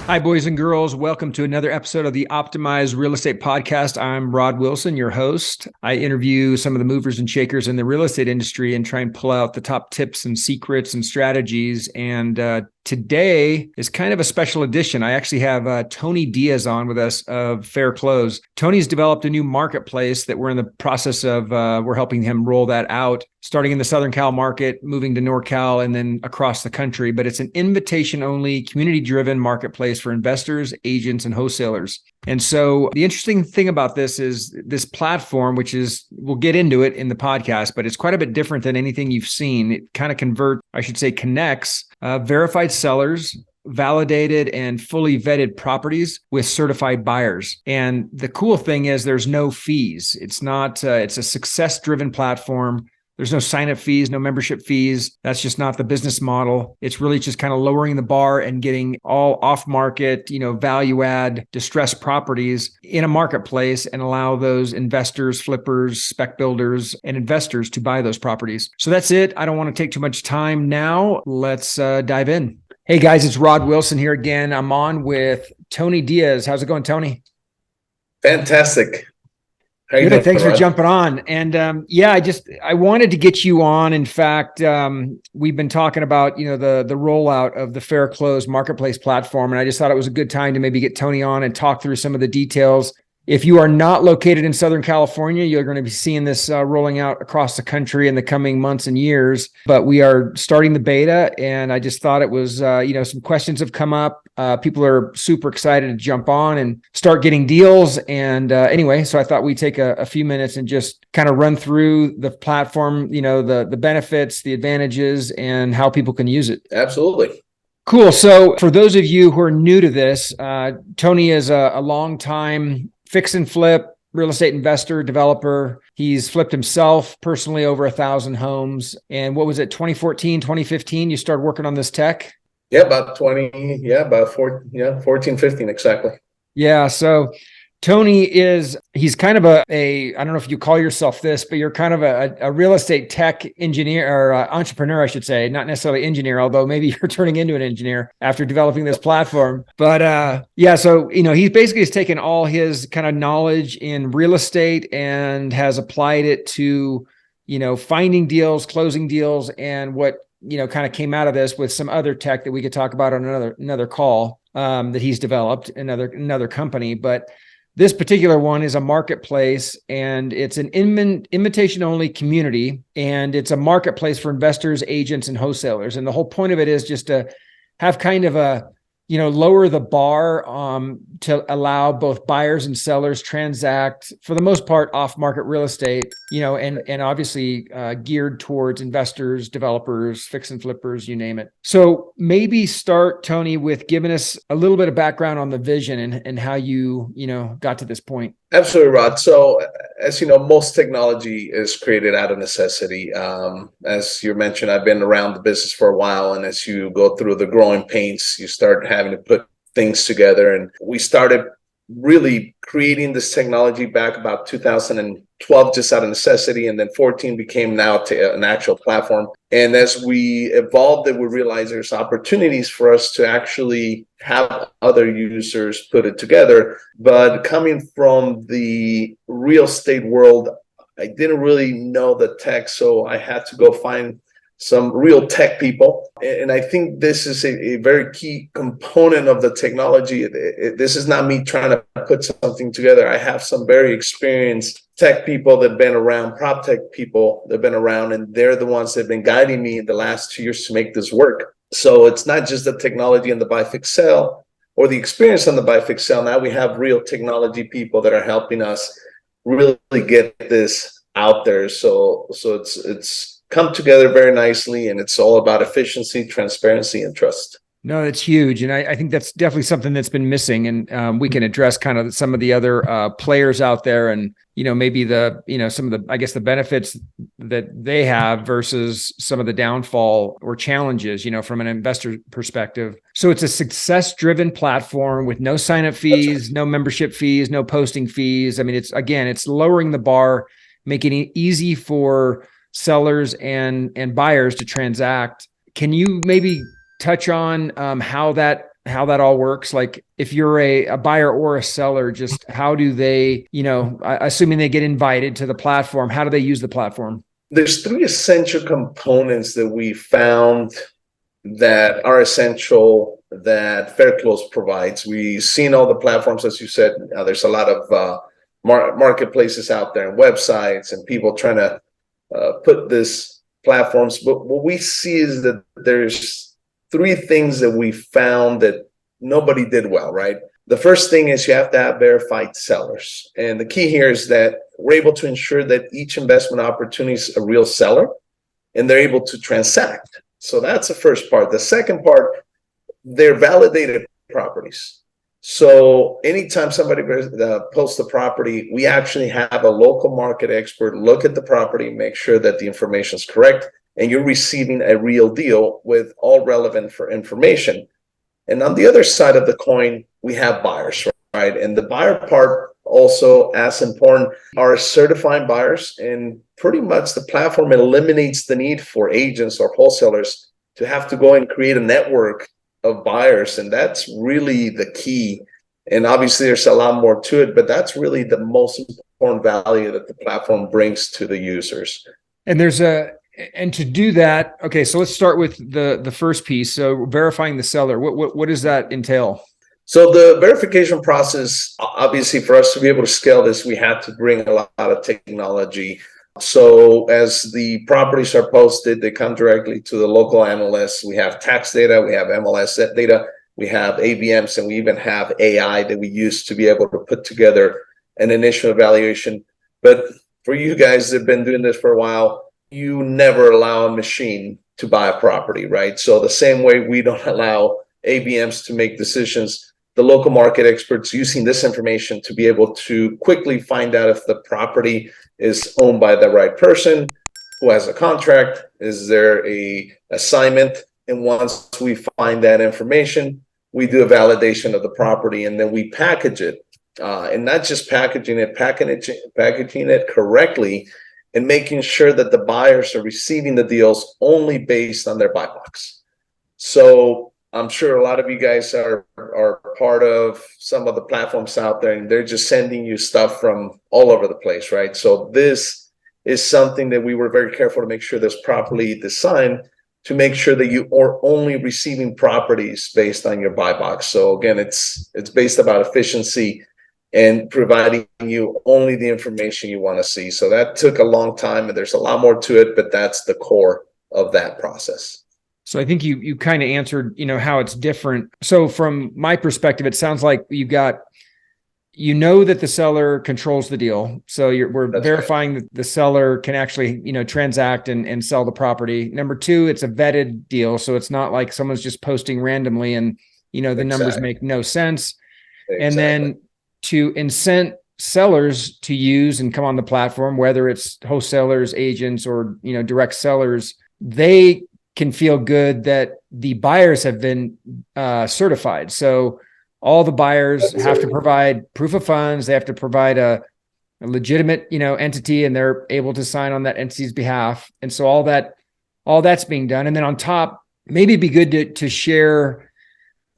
Hi, boys and girls. Welcome to another episode of the Optimized Real Estate Podcast. I'm Rod Wilson, your host. I interview some of the movers and shakers in the real estate industry and try and pull out the top tips and secrets and strategies. And today is kind of a special edition. I actually have Tony Diaz on with us of FairClose. Tony's developed a new marketplace that we're in the process of, we're helping him roll that out, starting in the Southern Cal market, moving to NorCal, and then across the country. But it's an invitation-only, community-driven marketplace for investors, agents, and wholesalers. And so the interesting thing about this is this platform, which is, we'll get into it in the podcast, but it's quite a bit different than anything you've seen. It kind of connects verified sellers, validated and fully vetted properties with certified buyers. And the cool thing is there's no fees. It's not, it's a success-driven platform. There's no sign-up fees, no membership fees. That's just not the business model. It's really just kind of lowering the bar and getting all off-market, value-add, distressed properties in a marketplace and allow those investors, flippers, spec builders, and investors to buy those properties. So that's it. I don't want to take too much time now. Let's dive in. Hey guys, it's Rod Wilson here again. I'm on with Tony Diaz. How's it going, Tony? Fantastic. Good. Thanks for jumping on. And I wanted to get you on. In fact, we've been talking about, the rollout of the FairClose Marketplace platform. And I just thought it was a good time to maybe get Tony on and talk through some of the details. If you are not located in Southern California, you're going to be seeing this rolling out across the country in the coming months and years. But we are starting the beta, and I just thought it was, some questions have come up. People are super excited to jump on and start getting deals. And anyway, so I thought we'd take a few minutes and just kind of run through the platform, the benefits, the advantages, and how people can use it. Absolutely. Cool. So for those of you who are new to this, Tony is a long time fix and flip real estate investor, developer. He's flipped himself personally over 1,000 homes. And what was it, 2014, 2015, you started working on this tech? Yeah, about 14, 15, exactly. Yeah. So Tony he's kind of I don't know if you call yourself this, but you're kind of a real estate tech engineer or entrepreneur, I should say, not necessarily engineer, although maybe you're turning into an engineer after developing this platform. But so, he basically has taken all his kind of knowledge in real estate and has applied it to, finding deals, closing deals, and what, kind of came out of this with some other tech that we could talk about on another call that he's developed, another company. But this particular one is a marketplace, and it's an invitation-only community, and it's a marketplace for investors, agents, and wholesalers. And the whole point of it is just to have kind of a, lower the bar to allow both buyers and sellers transact, for the most part, off-market real estate, and obviously geared towards investors, developers, fix and flippers, you name it. So maybe start, Tony, with giving us a little bit of background on the vision and how you, got to this point. Absolutely, Rod. So as you know, most technology is created out of necessity. As you mentioned, I've been around the business for a while. And as you go through the growing pains, you start having to put things together. And we started really creating this technology back about 2012, just out of necessity. And then 14 became now an actual platform. And as we evolved it, we realized there's opportunities for us to actually have other users put it together. But coming from the real estate world, I didn't really know the tech, so I had to go find some real tech people. And I think this is a very key component of the technology. This is not me trying to put something together. I have some very experienced tech people that have been around, prop tech people that have been around, and they're the ones that have been guiding me in the last 2 years to make this work. So it's not just the technology and the buy, fix, sell, or the experience on the buy, fix, sell. Now we have real technology people that are helping us really get this out there. So it's come together very nicely, and it's all about efficiency, transparency, and trust. No, that's huge. And I think that's definitely something that's been missing. And we can address kind of some of the other players out there and, maybe some of the, I guess, the benefits that they have versus some of the downfall or challenges, from an investor perspective. So it's a success-driven platform with no sign-up fees, no membership fees, no posting fees. I mean, it's lowering the bar, making it easy for sellers and buyers to transact. Can you maybe touch on how that how that all works? Like if you're a buyer or a seller, just how do they, assuming they get invited to the platform, how do they use the platform? There's three essential components that we found that are essential that FairClose provides. We've seen all the platforms, as you said. There's a lot of marketplaces out there and websites and people trying to put this platforms. But what we see is that there's three things that we found that nobody did well, right? The first thing is you have to have verified sellers. And the key here is that we're able to ensure that each investment opportunity is a real seller and they're able to transact. So that's the first part. The second part, they're validated properties. So anytime somebody posts a property, we actually have a local market expert look at the property, make sure that the information is correct, and you're receiving a real deal with all relevant for information. And on the other side of the coin, we have buyers, right? And the buyer part also as important are certifying buyers. And pretty much the platform eliminates the need for agents or wholesalers to have to go and create a network of buyers. And that's really the key. And obviously there's a lot more to it, but that's really the most important value that the platform brings to the users. And to do that, okay, so let's start with the first piece. So verifying the seller, what does that entail? So the verification process, obviously for us to be able to scale this, we had to bring a lot of technology. So as the properties are posted, they come directly to the local analysts. We have tax data, we have MLS data, we have AVMs, and we even have AI that we use to be able to put together an initial evaluation. But for you guys that have been doing this for a while, you never allow a machine to buy a property, right? So the same way we don't allow AVMs to make decisions, the local market experts using this information to be able to quickly find out if the property is owned by the right person, who has a contract, is there a assignment, and once we find that information, we do a validation of the property and then we package it, and not just packaging it correctly, and making sure that the buyers are receiving the deals only based on their buy box. So I'm sure a lot of you guys are part of some of the platforms out there, and they're just sending you stuff from all over the place, right? So this is something that we were very careful to make sure that's properly designed to make sure that you are only receiving properties based on your buy box. So again, it's based about efficiency and providing you only the information you want to see. So that took a long time, and there's a lot more to it, but that's the core of that process. So I think you kind of answered, how it's different. So from my perspective, it sounds like you've got, that the seller controls the deal. So we're That's verifying right. that the seller can actually, transact and sell the property. Number two, it's a vetted deal. So it's not like someone's just posting randomly and, the numbers make no sense. Exactly. And then to incent sellers to use and come on the platform, whether it's wholesalers, agents, or, direct sellers, they can feel good that the buyers have been certified. So all the buyers have to provide proof of funds. They have to provide a legitimate, entity, and they're able to sign on that entity's behalf. And so all that's being done. And then on top, maybe it'd be good to share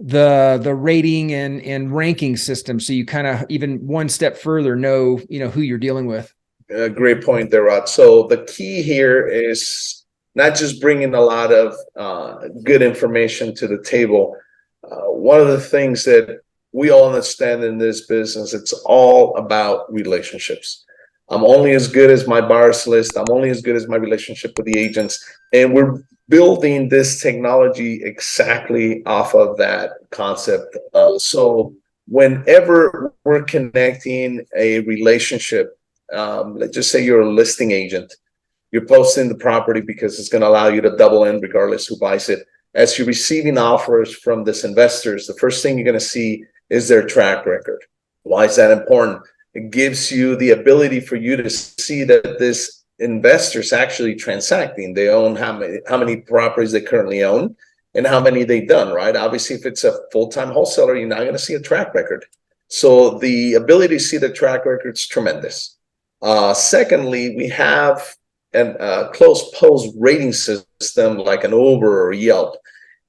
the rating and ranking system, so you kind of even one step further know who you're dealing with. Great point there, Rod. So the key here is not just bringing a lot of good information to the table. One of the things that we all understand in this business, it's all about relationships. I'm only as good as my buyers list. I'm only as good as my relationship with the agents. And we're building this technology exactly off of that concept. So whenever we're connecting a relationship, let's just say you're a listing agent, you're posting the property because it's going to allow you to double in regardless who buys it. As you're receiving offers from these investors, the first thing you're going to see is their track record. Why is that important? It gives you the ability for you to see that this investor's actually transacting. They own how many properties they currently own and how many they've done, right? Obviously, if it's a full-time wholesaler, you're not going to see a track record. So the ability to see the track record is tremendous. Secondly, we have a closed post rating system like an Uber or Yelp,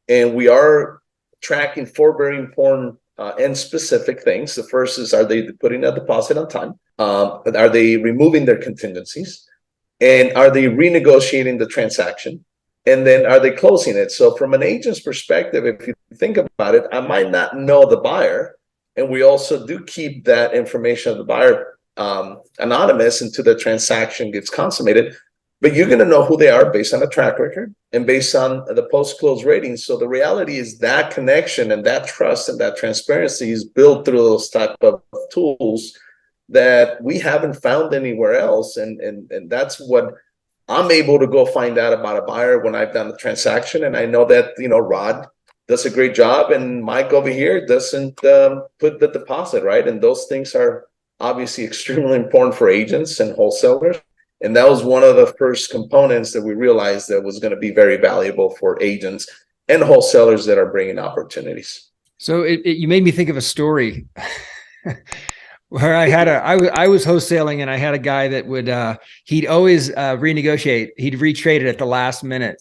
and we are tracking four very important and specific things. The first is, are they putting a deposit on time? Are they removing their contingencies? And are they renegotiating the transaction? And then are they closing it? So from an agent's perspective, if you think about it, I might not know the buyer. And we also do keep that information of the buyer anonymous until the transaction gets consummated. But you're going to know who they are based on a track record and based on the post-close ratings. So the reality is that connection and that trust and that transparency is built through those type of tools that we haven't found anywhere else. And that's what I'm able to go find out about a buyer when I've done the transaction. And I know that, Rod does a great job and Mike over here doesn't put the deposit, right? And those things are obviously extremely important for agents and wholesalers. And that was one of the first components that we realized that was going to be very valuable for agents and wholesalers that are bringing opportunities. So you made me think of a story where I was wholesaling and I had a guy that would, he'd always renegotiate. He'd retrade it at the last minute.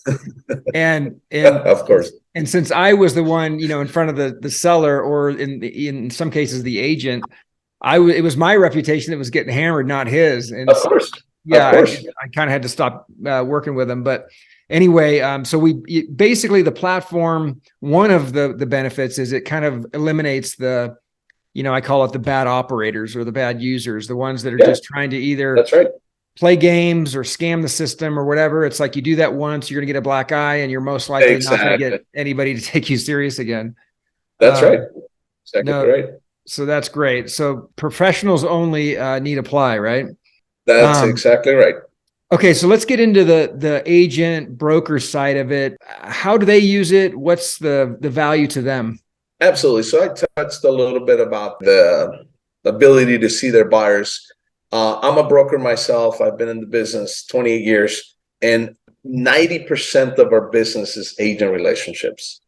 And of course. And since I was the one, in front of the seller, or in some cases the agent, it was my reputation that was getting hammered, not his. And of course. Yeah, I kind of had to stop working with him. But anyway, so basically the platform, one of the benefits is it kind of eliminates the, I call it the bad operators or the bad users, the ones that are just trying to either that's right. play games or scam the system or whatever. It's like you do that once, you're going to get a black eye and you're most likely not going to get anybody to take you serious again. That's right. Exactly right. So that's great. So professionals only need apply, right? That's exactly right. Okay, so let's get into the agent broker side of it. How do they use it? What's the value to them? Absolutely. So I touched a little bit about the ability to see their buyers. I'm a broker myself. I've been in the business 28 years, and 90% of our business is agent relationships.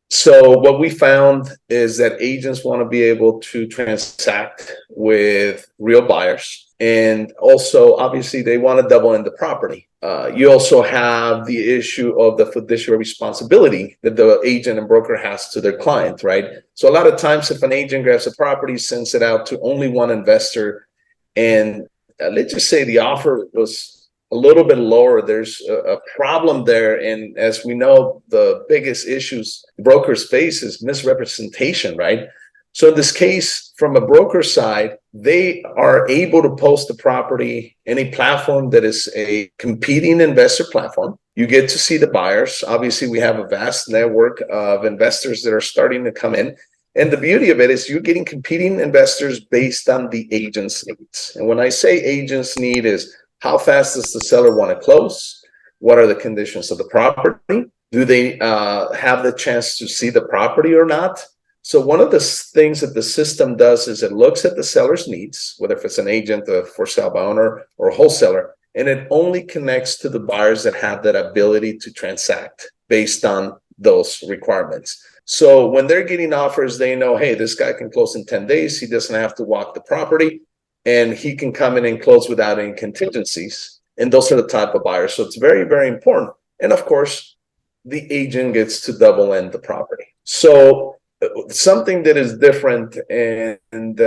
So what we found is that agents want to be able to transact with real buyers. And also, obviously, they want to double in the property. You also have the issue of the fiduciary responsibility that the agent and broker has to their client, right? So a lot of times, if an agent grabs a property, sends it out to only one investor, and let's just say the offer was a little bit lower, there's a problem there. And as we know, the biggest issues brokers face is misrepresentation, right? So in this case, from a broker side, they are able to post the property in a platform that is a competing investor platform. You get to see the buyers. Obviously, we have a vast network of investors that are starting to come in. And the beauty of it is you're getting competing investors based on the agent's needs. And when I say agent's need is how fast does the seller want to close? What are the conditions of the property? Do they have the chance to see the property or not? So one of the things that the system does is it looks at the seller's needs, whether if it's an agent, a for sale by owner, or a wholesaler, and it only connects to the buyers that have that ability to transact based on those requirements. So when they're getting offers, they know, hey, this guy can close in 10 days. He doesn't have to walk the property, and he can come in and close without any contingencies. And those are the type of buyers. So it's very, very important. And of course, the agent gets to double end the property. So something that is different, and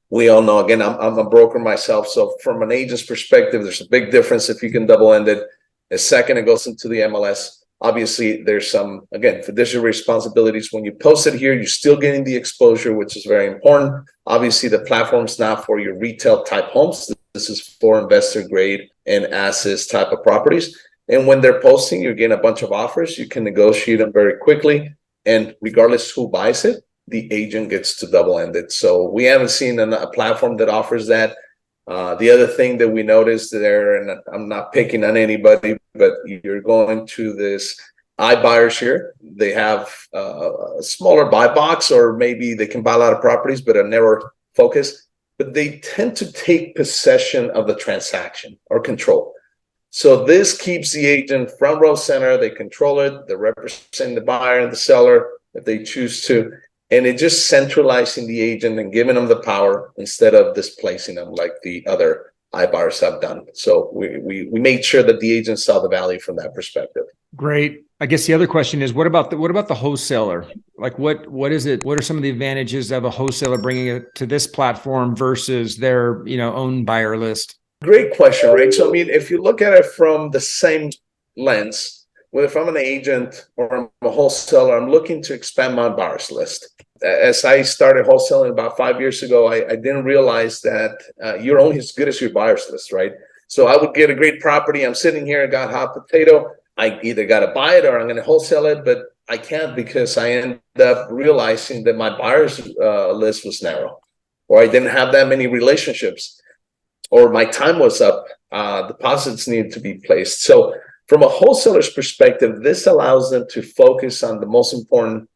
we all know, again, I'm a broker myself. So from an agent's perspective, there's a big difference if you can double end it. The second it goes into the MLS, obviously there's some, again, fiduciary responsibilities. When you post it here, you're still getting the exposure, which is very important. Obviously, the platform's not for your retail type homes. This is for investor grade and assets type of properties. And when they're posting, you're getting a bunch of offers. You can negotiate them very quickly. And regardless who buys it, the agent gets to double end it. So we haven't seen a platform that offers that. The other thing that we noticed there, and I'm not picking on anybody, but you're going to this iBuyers here. They have a smaller buy box, or maybe they can buy a lot of properties, but a narrower focus. But they tend to take possession of the transaction or control. So this keeps the agent front row center. They control it. They're representing the buyer and the seller if they choose to. And it just centralizing the agent and giving them the power instead of displacing them like the other iBuyers have done. So we made sure that the agents saw the value from that perspective. Great. I guess the other question is, what about the wholesaler? Like what is it? What are some of the advantages of a wholesaler bringing it to this platform versus their, own buyer list? Great question, right? So, I mean, if you look at it from the same lens, whether if I'm an agent or I'm a wholesaler, I'm looking to expand my buyers list. As I started wholesaling about 5 years ago, I didn't realize that you're only as good as your buyers list, right? So I would get a great property. I'm sitting here, I got hot potato. I either got to buy it or I'm going to wholesale it, but I can't because I end up realizing that my buyers list was narrow, or I didn't have that many relationships, or my time was up. Deposits needed to be placed. So from a wholesaler's perspective, this allows them to focus on the most important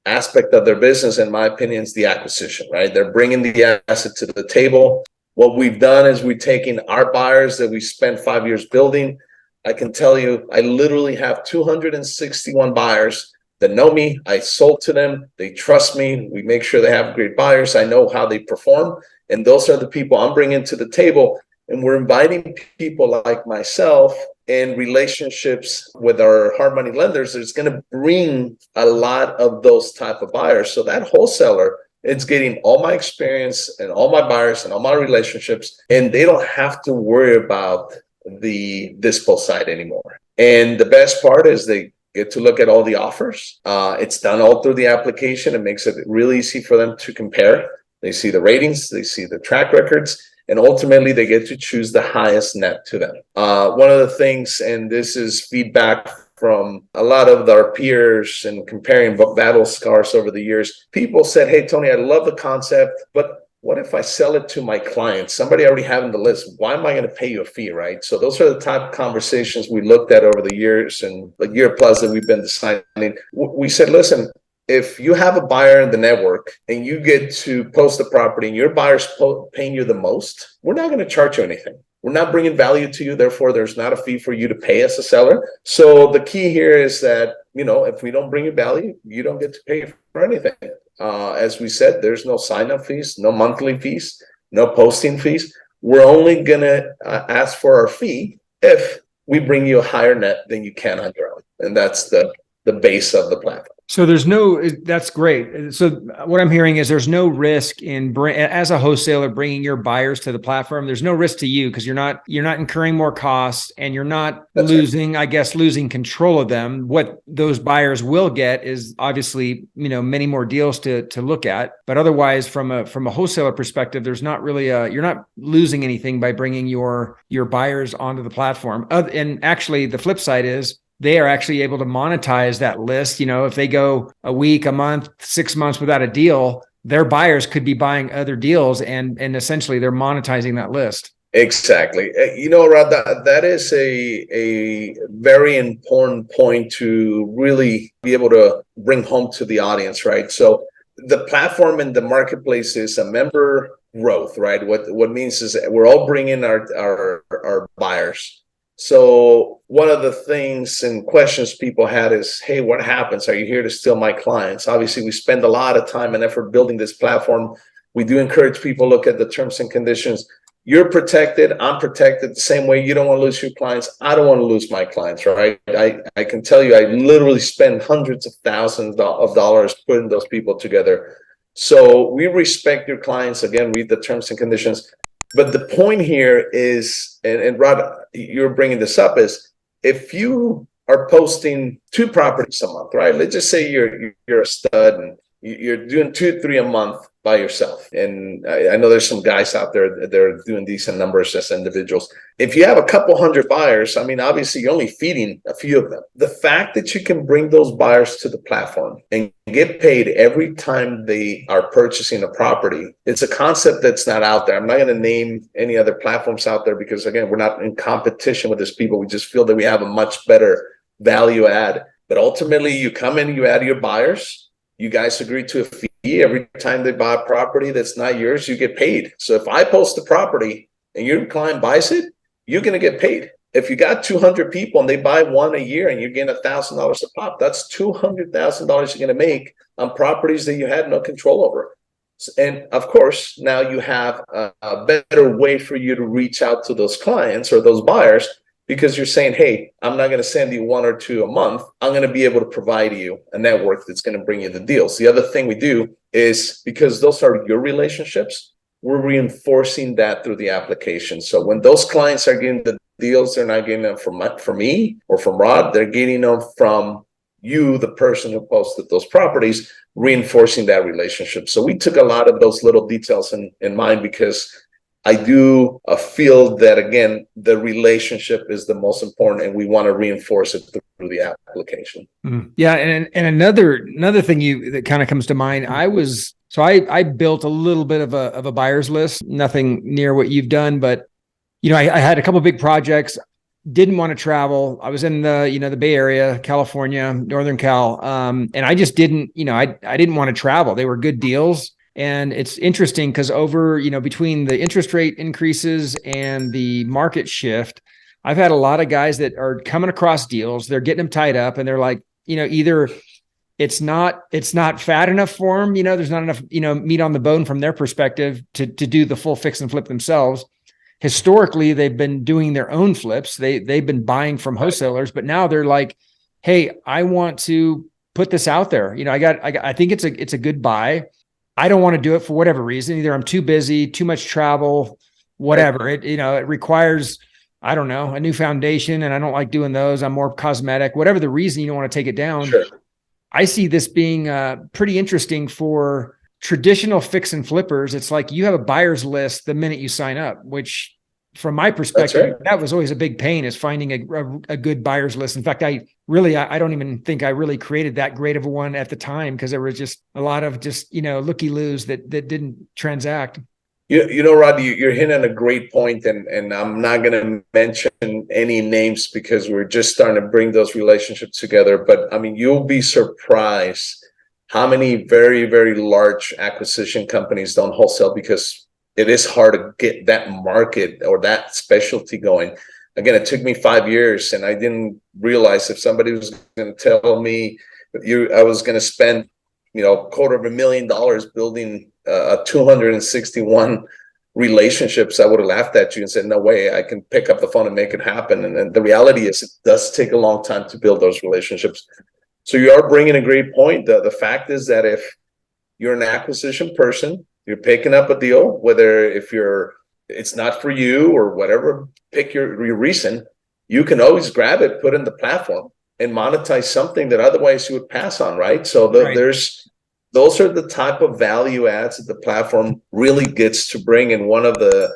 aspect of their business, in my opinion, is the acquisition, right? They're bringing the asset to the table. What we've done is we've taken our buyers that we spent 5 years building. I can tell you, I literally have 261 buyers that know me. I sold to them. They trust me. We make sure they have great buyers. I know how they perform. And those are the people I'm bringing to the table. And we're inviting people like myself in relationships with our hard money lenders that's going to bring a lot of those type of buyers. So that wholesaler, it's getting all my experience and all my buyers and all my relationships, and they don't have to worry about the dispo side anymore. And the best part is they get to look at all the offers. It's done all through the application. It makes it really easy for them to compare. They see the ratings, they see the track records, and ultimately they get to choose the highest net to them. One of the things, and this is feedback from a lot of our peers and comparing battle scars over the years, people said, hey, Tony, I love the concept, but what if I sell it to my clients? Somebody already having the list. Why am I going to pay you a fee, right? So those are the type of conversations we looked at over the years and the year plus that we've been designing. We said, listen, if you have a buyer in the network and you get to post the property and your buyer's paying you the most, we're not going to charge you anything. We're not bringing value to you. Therefore, there's not a fee for you to pay as a seller. So the key here is that, if we don't bring you value, you don't get to pay for anything. As we said, there's no sign-up fees, no monthly fees, no posting fees. We're only going to ask for our fee if we bring you a higher net than you can on your own. And that's the base of the platform. So that's great. So what I'm hearing is there's no risk as a wholesaler bringing your buyers to the platform. There's no risk to you because you're not incurring more costs and you're not losing control of them. What those buyers will get is obviously, many more deals to look at, but otherwise from a wholesaler perspective, there's not really you're not losing anything by bringing your buyers onto the platform. And actually the flip side is, they are actually able to monetize that list. If they go a week, a month, 6 months without a deal, their buyers could be buying other deals and essentially they're monetizing that list. Exactly. Rod, that is a very important point to really be able to bring home to the audience, right? So the platform and the marketplace is a member growth, right? What means is that we're all bringing our buyers. So one of the things and questions people had is, hey, what happens? Are you here to steal my clients? Obviously, we spend a lot of time and effort building this platform. We do encourage people to look at the terms and conditions. You're protected. I'm protected the same way. You don't want to lose your clients. I don't want to lose my clients, right? I can tell you, I literally spend hundreds of thousands of dollars putting those people together. So we respect your clients. Again, read the terms and conditions. But the point here is, and Rod, you're bringing this up, is if you are posting 2 properties a month, right? Let's just say you're a stud and you're doing 2, 3 a month by yourself. And I know there's some guys out there that are doing decent numbers as individuals. If you have a couple hundred buyers, obviously you're only feeding a few of them. The fact that you can bring those buyers to the platform and get paid every time they are purchasing a property, it's a concept that's not out there. I'm not going to name any other platforms out there because, again, we're not in competition with these people. We just feel that we have a much better value add. But ultimately, you come in, you add your buyers, you guys agree to a fee. Every time they buy a property that's not yours, you get paid. So if I post the property and your client buys it, you're going to get paid. If you got 200 people and they buy one a year and you're getting $1,000 a pop, that's $200,000 you're going to make on properties that you had no control over. And of course, now you have a better way for you to reach out to those clients or those buyers because you're saying, hey, I'm not going to send you one or two a month. I'm going to be able to provide you a network that's going to bring you the deals. The other thing we do is, because those are your relationships, we're reinforcing that through the application. So when those clients are getting the deals, they're not getting them from me or from Rod. They're getting them from you, the person who posted those properties, reinforcing that relationship. So we took a lot of those little details in mind, because I do feel that, again, the relationship is the most important, and we want to reinforce it through the application. Yeah, and another thing that kind of comes to mind, I built a little bit of a buyer's list, nothing near what you've done, but I had a couple of big projects, didn't want to travel. I was in the Bay Area, California, Northern Cal, and I just didn't, I didn't want to travel. They were good deals. And it's interesting because over, between the interest rate increases and the market shift, I've had a lot of guys that are coming across deals, they're getting them tied up, and they're like, either it's not fat enough for them, there's not enough, meat on the bone from their perspective to do the full fix and flip themselves. Historically, they've been doing their own flips. They've been buying from wholesalers, but now they're like, hey, I want to put this out there. I think it's a good buy. I don't want to do it for whatever reason. Either I'm too busy, too much travel, whatever. It requires, I don't know, a new foundation, and I don't like doing those. I'm more cosmetic, whatever the reason you don't want to take it down. Sure. I see this being pretty interesting for traditional fix and flippers. It's like you have a buyer's list the minute you sign up, which from my perspective, that was always a big pain, is finding a good buyer's list. In fact, I don't even think I really created that great of a one at the time, because there was just a lot of looky-loos that didn't transact. Rod, you're hitting on a great point, and I'm not going to mention any names because we're just starting to bring those relationships together. But I mean, you'll be surprised how many very, very large acquisition companies don't wholesale, because it is hard to get that market or that specialty going. Again, it took me 5 years, and I didn't realize if somebody was going to tell me I was going to spend, $250,000 building 261 relationships, I would have laughed at you and said, no way, I can pick up the phone and make it happen. And the reality is, it does take a long time to build those relationships. So you are bringing a great point. The fact is that if you're an acquisition person, you're picking up a deal, whether it's not for you or whatever, pick your reason, you can always grab it, put it in the platform, and monetize something that otherwise you would pass on, right? So those are the type of value adds that the platform really gets to bring. And one of the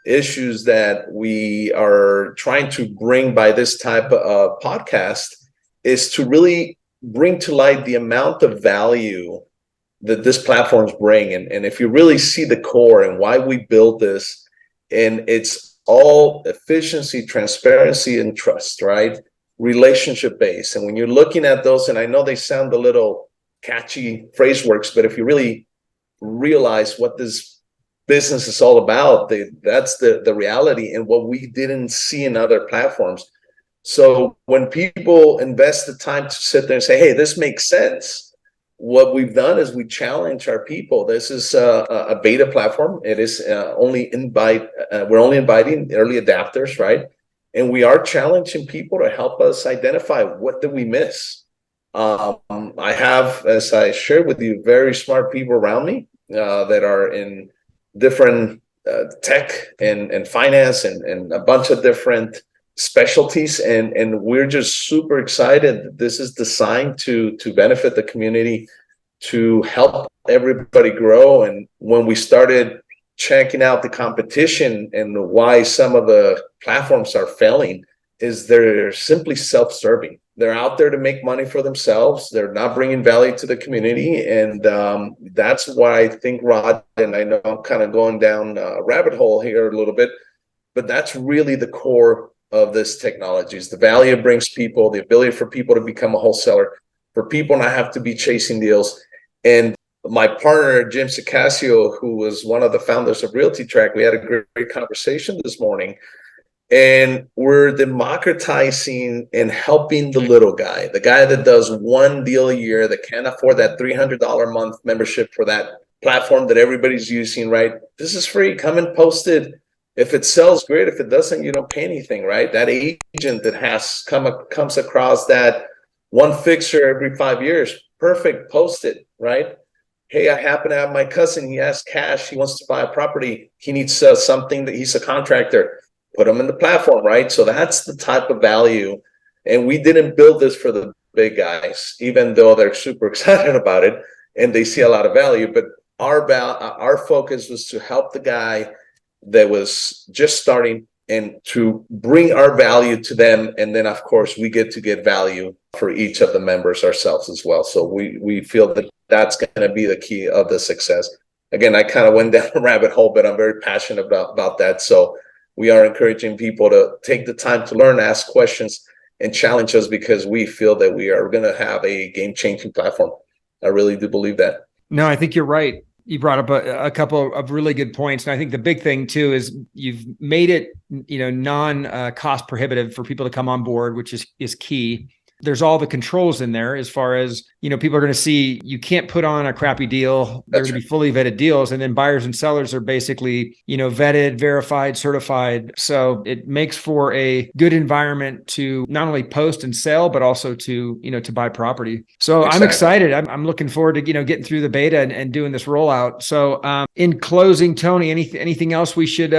issues that we are trying to bring by this type of podcast is to really bring to light the amount of value that this platform's bring. And if you really see the core and why we built this, and it's all efficiency, transparency, and trust, right? Relationship based. And when you're looking at those, and I know they sound a little catchy phrase works, but if you really realize what this business is all about, that's the reality and what we didn't see in other platforms. So when people invest the time to sit there and say, hey, this makes sense, what we've done is we challenge our people. This is a beta platform. It is we're only inviting early adapters, right? And we are challenging people to help us identify what did we miss. I have, as I shared with you, very smart people around me that are in different tech and finance and a bunch of different specialties, and we're just super excited. This is designed to benefit the community, to help everybody grow. And when we started checking out the competition and why some of the platforms are failing, is they're simply self-serving. They're out there to make money for themselves. They're not bringing value to the community. And that's why I think, Rod, and I know I'm kind of going down a rabbit hole here a little bit, but that's really the core of this technology, is the value it brings people, the ability for people to become a wholesaler, for people not have to be chasing deals. And my partner, Jim Sicasio, who was one of the founders of Realty Track, we had a great conversation this morning. And we're democratizing and helping the little guy, the guy that does one deal a year, that can't afford that $300 a month membership for that platform that everybody's using, right? This is free. Come and post it If it sells, great. If it doesn't, you don't pay anything, right? That agent that comes across that one fixture every 5 years, perfect, post it, right? Hey, I happen to have my cousin. He has cash. He wants to buy a property. He needs something that he's a contractor. Put him in the platform, right? So that's the type of value. And we didn't build this for the big guys, even though they're super excited about it and they see a lot of value. But our focus was to help the guy that was just starting and to bring our value to them. And then, of course, we get to get value for each of the members ourselves as well. So we feel that that's going to be the key of the success. Again, I kind of went down a rabbit hole, but I'm very passionate about that. So we are encouraging people to take the time to learn, ask questions, and challenge us, because we feel that we are going to have a game-changing platform. I really do believe that. No, I think you're right. You brought up a couple of really good points. And I think the big thing too is you've made it, non cost prohibitive for people to come on board, which is key. There's all the controls in there as far as, people are going to see you can't put on a crappy deal. They're going to be fully vetted deals. And then buyers and sellers are basically, vetted, verified, certified. So it makes for a good environment to not only post and sell, but also to buy property. So exactly. I'm excited. I'm looking forward to, getting through the beta and doing this rollout. So in closing, Tony, anything else we should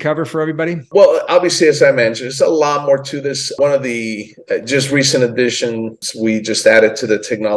cover for everybody? Well, obviously, as I mentioned, there's a lot more to this. One of the just recent additions we just added to the technology,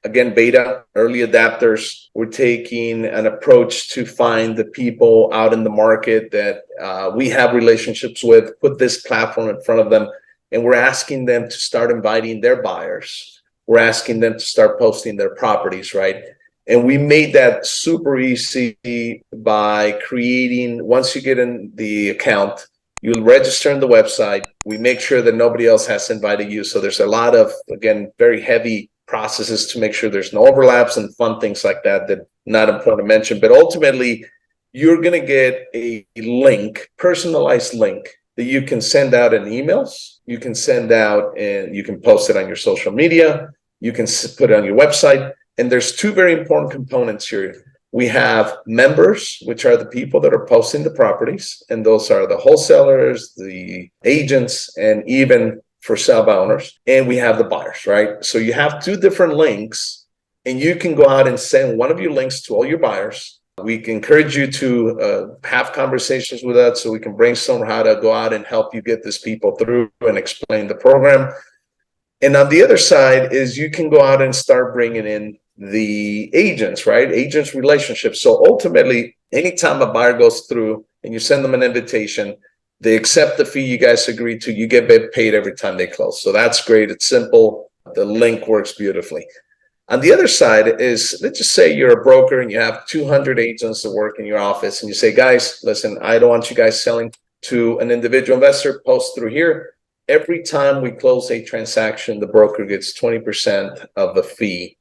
again, beta, early adapters. We're taking an approach to find the people out in the market that we have relationships with, put this platform in front of them, and we're asking them to start inviting their buyers. We're asking them to start posting their properties, right? And we made that super easy by creating, once you get in the account, you'll register on the website. We make sure that nobody else has invited you. So there's a lot of, again, very heavy processes to make sure there's no overlaps and fun things like that not important to mention. But ultimately, you're going to get a link, personalized link, that you can send out in emails. You can send out and you can post it on your social media. You can put it on your website. And there's two very important components here. We have members, which are the people that are posting the properties, and those are the wholesalers, the agents, and even for sale by owners. And we have the buyers, right? So you have two different links, and you can go out and send one of your links to all your buyers. We can encourage you to have conversations with us so we can brainstorm how to go out and help you get these people through and explain the program. And on the other side is you can go out and start bringing in the agents, right? Agents relationships. So ultimately, anytime a buyer goes through and you send them an invitation, they accept the fee you guys agreed to, you get paid every time they close. So that's great. It's simple. The link works beautifully. On the other side is, let's just say you're a broker and you have 200 agents that work in your office, and you say, guys, listen, I don't want you guys selling to an individual investor. Post through here. Every time we close a transaction, the broker gets 20% of the fee.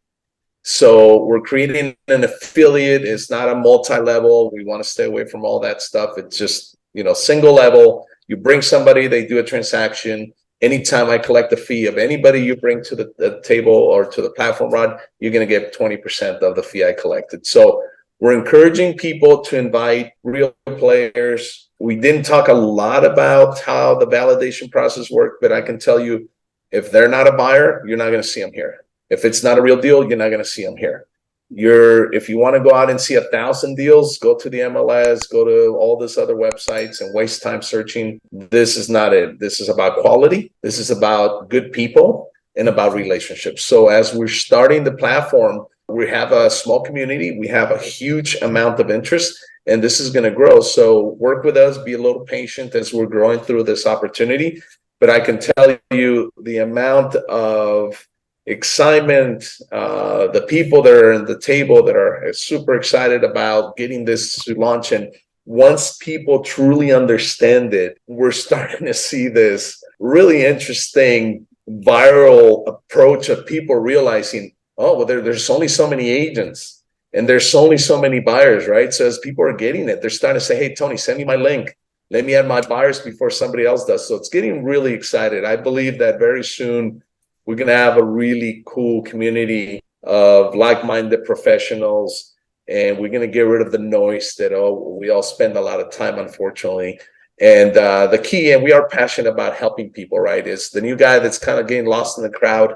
So we're creating an affiliate. It's not a multi-level. We want to stay away from all that stuff. It's just, single level. You bring somebody, they do a transaction. Anytime I collect a fee of anybody you bring to the table or to the platform, Rod, you're going to get 20% of the fee I collected. So we're encouraging people to invite real players. We didn't talk a lot about how the validation process worked, but I can tell you, if they're not a buyer, you're not going to see them here. If it's not a real deal, you're not going to see them here. If you want to go out and see 1,000 deals, go to the MLS, go to all these other websites and waste time searching. This is not it. This is about quality. This is about good people and about relationships. So as we're starting the platform, we have a small community. We have a huge amount of interest, and this is going to grow. So work with us, be a little patient as we're growing through this opportunity. But I can tell you the amount of excitement, the people that are at the table that are super excited about getting this to launch. And once people truly understand it, we're starting to see this really interesting viral approach of people realizing, oh, well, there's only so many agents and there's only so many buyers, right? So as people are getting it, they're starting to say, hey, Tony, send me my link. Let me add my buyers before somebody else does. So it's getting really excited. I believe that very soon we're going to have a really cool community of like-minded professionals and we're going to get rid of the noise that we all spend a lot of time, unfortunately. And the key, and we are passionate about helping people, right, is the new guy that's kind of getting lost in the crowd.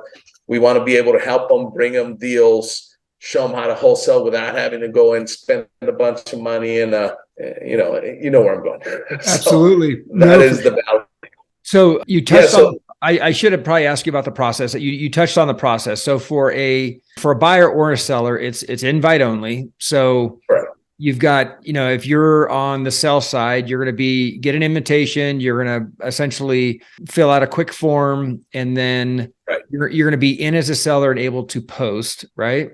We want to be able to help them, bring them deals, show them how to wholesale without having to go and spend a bunch of money. And you know where I'm going. Absolutely. So that is the value. So you touched on. I should have probably asked you about the process. You touched on the process. So for a buyer or a seller, it's invite only. So right. You've got, if you're on the sell side, you're going to get an invitation. You're going to essentially fill out a quick form, and then right. you're going to be in as a seller and able to post, right?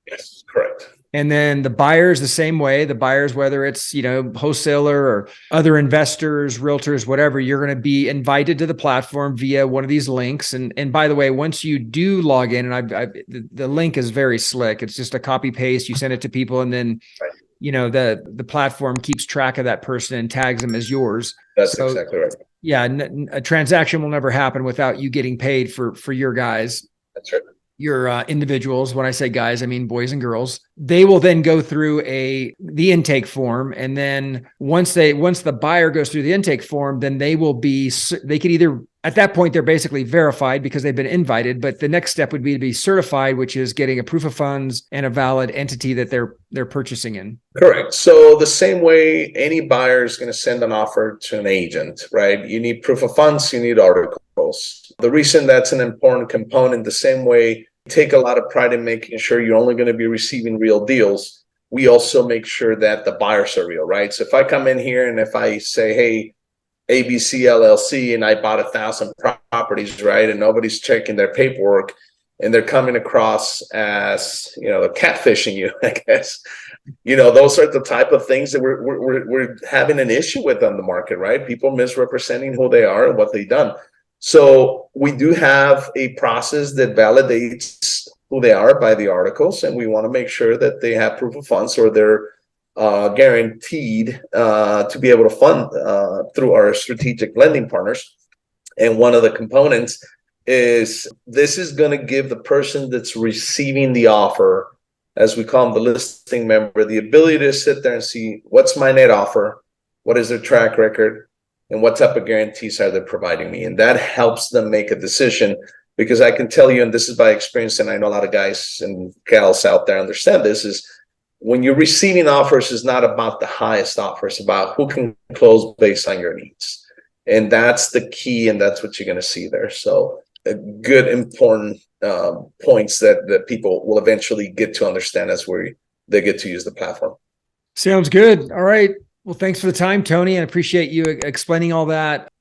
Yes, correct. And then the buyers the same way. The buyers, whether it's, wholesaler or other investors, realtors, whatever, you're going to be invited to the platform via one of these links. And by the way, once you do log in, and the link is very slick. It's just a copy paste. You send it to people, and then right. The platform keeps track of that person and tags them as yours. That's exactly right. Yeah, a transaction will never happen without you getting paid for your guys. That's right. Your individuals. When I say guys, I mean boys and girls. They will then go through the intake form, and then once the buyer goes through the intake form, then they could either, at that point, they're basically verified because they've been invited. But the next step would be to be certified, which is getting a proof of funds and a valid entity that they're purchasing in. Correct. So the same way any buyer is going to send an offer to an agent, right? You need proof of funds, you need articles. The reason that's an important component, the same way we take a lot of pride in making sure you're only going to be receiving real deals, we also make sure that the buyers are real, right? So if I come in here and if I say, hey, ABC LLC, and I bought 1,000 properties, right, and nobody's checking their paperwork, and they're coming across as, catfishing you, I guess. Those are the type of things that we're having an issue with on the market, right? People misrepresenting who they are and what they've done. So we do have a process that validates who they are by the articles, and we want to make sure that they have proof of funds, or they're guaranteed to be able to fund through our strategic lending partners. And one of the components is this is going to give the person that's receiving the offer, as we call them, the listing member, the ability to sit there and see what's my net offer, what is their track record, and what type of guarantees are they providing me. And that helps them make a decision, because I can tell you, and this is by experience, and I know a lot of guys and gals out there understand this, is when you're receiving offers, it's not about the highest offer, it's about who can close based on your needs. And that's the key, and that's what you're going to see there. So good, important points that people will eventually get to understand as they get to use the platform. Sounds good. All right. Well, thanks for the time, Tony. I appreciate you explaining all that.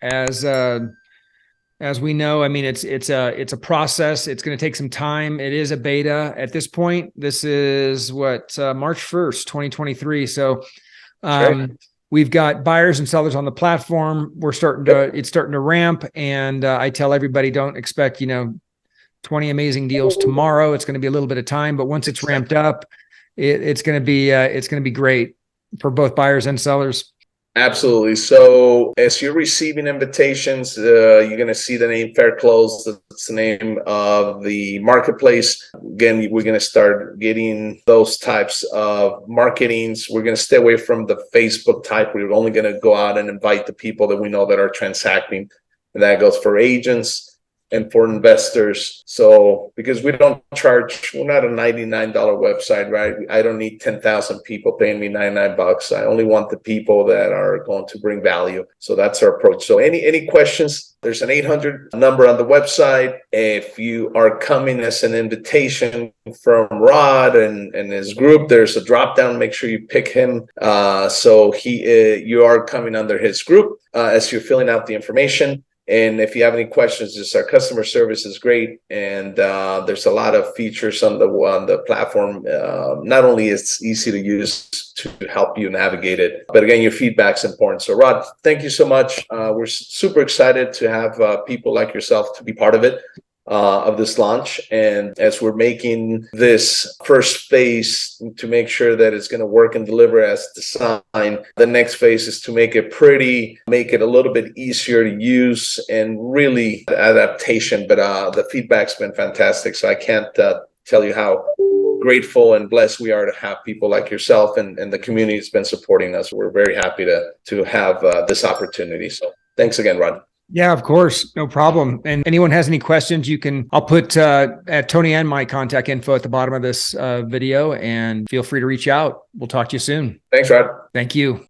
As we know, I mean, it's a process. It's going to take some time. It is a beta at this point. This is March 1st, 2023. So we've got buyers and sellers on the platform. It's starting to ramp. And I tell everybody, don't expect, 20 amazing deals tomorrow. It's going to be a little bit of time, but once it's ramped up, it's going to be great for both buyers and sellers. Absolutely. So as you're receiving invitations, you're going to see the name FairClose. That's the name of the marketplace. Again, we're going to start getting those types of marketings. We're going to stay away from the Facebook type. We're only going to go out and invite the people that we know that are transacting. And that goes for agents and for investors. So because we're not a $99 website, right? I don't need 10,000 people paying me $99. I only want the people that are going to bring value. So that's our approach. So any questions, there's an 800 number on the website. If you are coming as an invitation from Rod and his group, there's a drop down. Make sure you pick him. So you are coming under his group as you're filling out the information. And if you have any questions, just our customer service is great, and there's a lot of features on the platform. Not only is it easy to use to help you navigate it, but again, your feedback's important. So, Rod, thank you so much. We're super excited to have people like yourself to be part of it. Of this launch, and as we're making this first phase to make sure that it's going to work and deliver as designed, the next phase is to make it a little bit easier to use and really adaptation. But the feedback's been fantastic, so I can't tell you how grateful and blessed we are to have people like yourself, and the community has been supporting us. We're very happy to have this opportunity. So thanks again, Rod. Yeah, of course. No problem. And anyone has any questions, I'll put Tony and my contact info at the bottom of this video, and feel free to reach out. We'll talk to you soon. Thanks, Rod. Thank you.